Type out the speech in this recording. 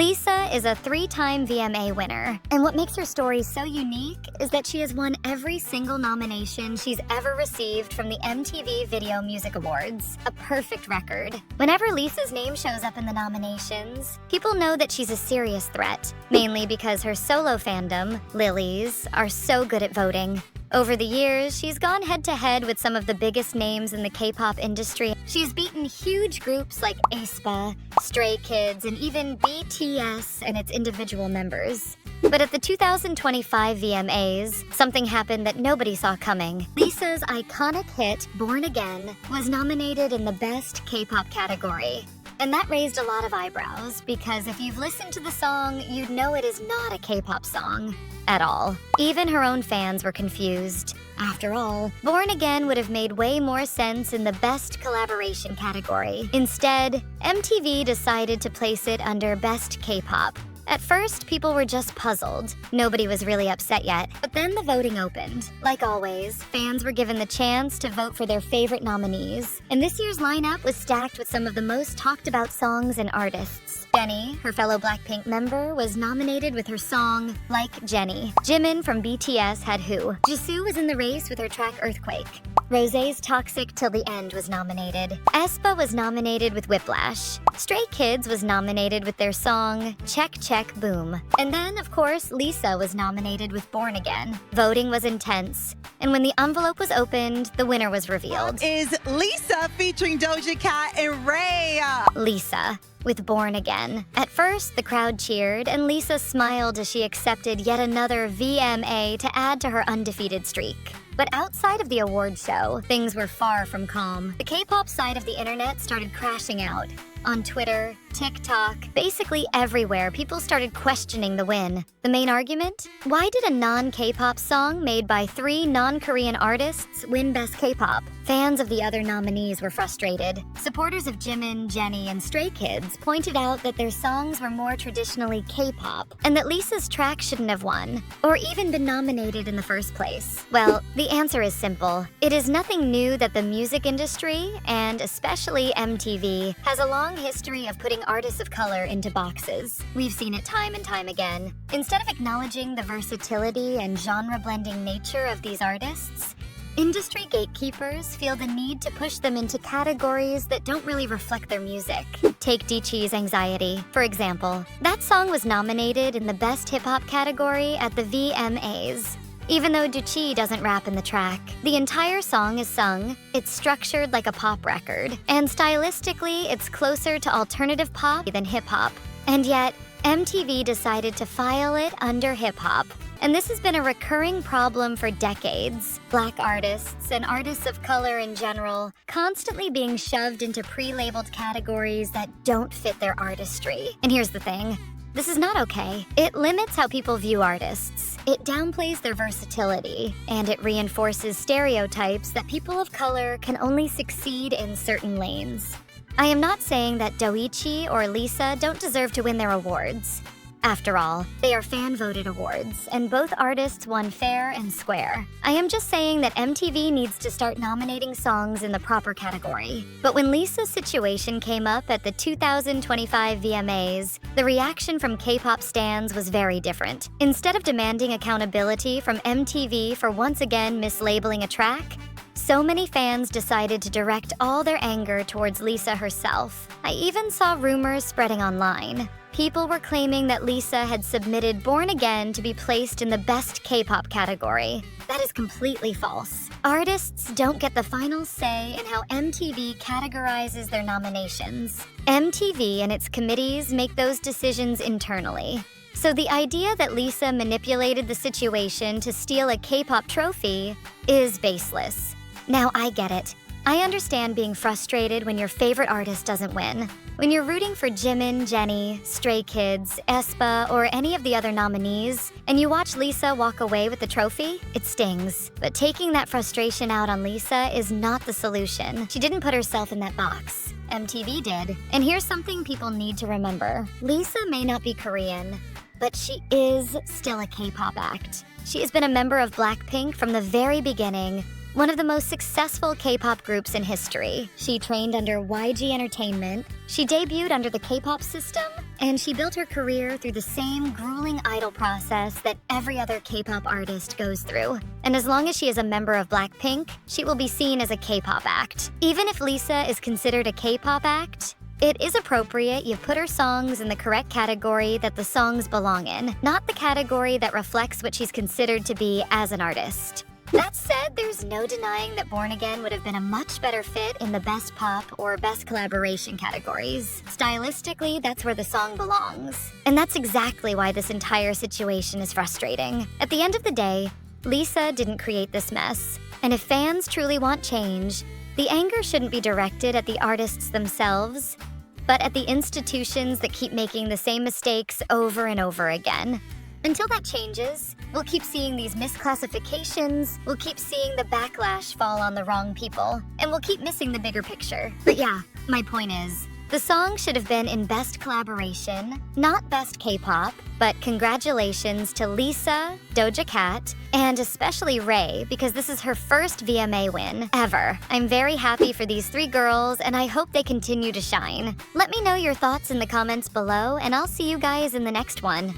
Lisa is a 3-time VMA winner, and what makes her story so unique is that she has won every single nomination she's ever received from the MTV Video Music Awards, a perfect record. Whenever Lisa's name shows up in the nominations, people know that she's a serious threat, mainly because her solo fandom, Lilies, are so good at voting. Over the years, she's gone head-to-head with some of the biggest names in the K-pop industry. She's beaten huge groups like aespa, Stray Kids, and even BTS and its individual members. But at the 2025 VMAs, something happened that nobody saw coming. Lisa's iconic hit, Born Again, was nominated in the Best K-pop category. And that raised a lot of eyebrows, because if you've listened to the song, you'd know it is not a K-pop song at all. Even her own fans were confused. After all, Born Again would have made way more sense in the Best Collaboration category. Instead, MTV decided to place it under Best K-pop. At first, people were just puzzled. Nobody was really upset yet. But then the voting opened. Like always, fans were given the chance to vote for their favorite nominees. And this year's lineup was stacked with some of the most talked about songs and artists. Jennie, her fellow Blackpink member, was nominated with her song, Like Jennie. Jimin from BTS had Who. Jisoo was in the race with her track Earthquake. Rosé's Toxic Till the End was nominated. aespa was nominated with Whiplash. Stray Kids was nominated with their song, Check Check Boom. And then, of course, Lisa was nominated with Born Again. Voting was intense, and when the envelope was opened, the winner was revealed. Is Lisa featuring Doja Cat and Ray. Lisa, with Born Again. At first, the crowd cheered, and Lisa smiled as she accepted yet another VMA to add to her undefeated streak. But outside of the award show, things were far from calm. The K-pop side of the internet started crashing out. On Twitter, TikTok, basically everywhere, people started questioning the win. The main argument? Why did a non-K-pop song made by 3 non-Korean artists win Best K-pop? Fans of the other nominees were frustrated. Supporters of Jimin, Jennie, and Stray Kids pointed out that their songs were more traditionally K-pop, and that Lisa's track shouldn't have won, or even been nominated in the first place. Well, the answer is simple. It is nothing new that the music industry, and especially MTV, has a long history of putting artists of color into boxes. We've seen it time and time again. Instead of acknowledging the versatility and genre-blending nature of these artists, industry gatekeepers feel the need to push them into categories that don't really reflect their music. Take Dichi's Anxiety, for example. That song was nominated in the Best Hip-Hop category at the VMAs. Even though Dichi doesn't rap in the track, the entire song is sung, it's structured like a pop record, and stylistically, it's closer to alternative pop than hip-hop. And yet, MTV decided to file it under hip-hop. And this has been a recurring problem for decades. Black artists, and artists of color in general, constantly being shoved into pre-labeled categories that don't fit their artistry. And here's the thing. This is not okay. It limits how people view artists. It downplays their versatility, and it reinforces stereotypes that people of color can only succeed in certain lanes. I am not saying that Doichi or Lisa don't deserve to win their awards. After all, they are fan-voted awards, and both artists won fair and square. I am just saying that MTV needs to start nominating songs in the proper category. But when Lisa's situation came up at the 2025 VMAs, the reaction from K-pop stans was very different. Instead of demanding accountability from MTV for once again mislabeling a track, so many fans decided to direct all their anger towards Lisa herself. I even saw rumors spreading online. People were claiming that Lisa had submitted Born Again to be placed in the Best K-pop category. That is completely false. Artists don't get the final say in how MTV categorizes their nominations. MTV and its committees make those decisions internally. So the idea that Lisa manipulated the situation to steal a K-pop trophy is baseless. Now I get it. I understand being frustrated when your favorite artist doesn't win. When you're rooting for Jimin, Jennie, Stray Kids, aespa, or any of the other nominees, and you watch Lisa walk away with the trophy, it stings. But taking that frustration out on Lisa is not the solution. She didn't put herself in that box. MTV did. And here's something people need to remember. Lisa may not be Korean, but she is still a K-pop act. She has been a member of Blackpink from the very beginning, one of the most successful K-pop groups in history. She trained under YG Entertainment, she debuted under the K-pop system, and she built her career through the same grueling idol process that every other K-pop artist goes through. And as long as she is a member of Blackpink, she will be seen as a K-pop act. Even if Lisa is considered a K-pop act, it is appropriate you put her songs in the correct category that the songs belong in, not the category that reflects what she's considered to be as an artist. That said, there's no denying that Born Again would have been a much better fit in the Best Pop or Best Collaboration categories. Stylistically, that's where the song belongs. And that's exactly why this entire situation is frustrating. At the end of the day, Lisa didn't create this mess. And if fans truly want change, the anger shouldn't be directed at the artists themselves, but at the institutions that keep making the same mistakes over and over again. Until that changes, we'll keep seeing these misclassifications, we'll keep seeing the backlash fall on the wrong people, and we'll keep missing the bigger picture. But yeah, my point is, the song should have been in Best Collaboration, not Best K-pop, but congratulations to Lisa, Doja Cat, and especially Ray, because this is her first VMA win ever. I'm very happy for these three girls, and I hope they continue to shine. Let me know your thoughts in the comments below, and I'll see you guys in the next one.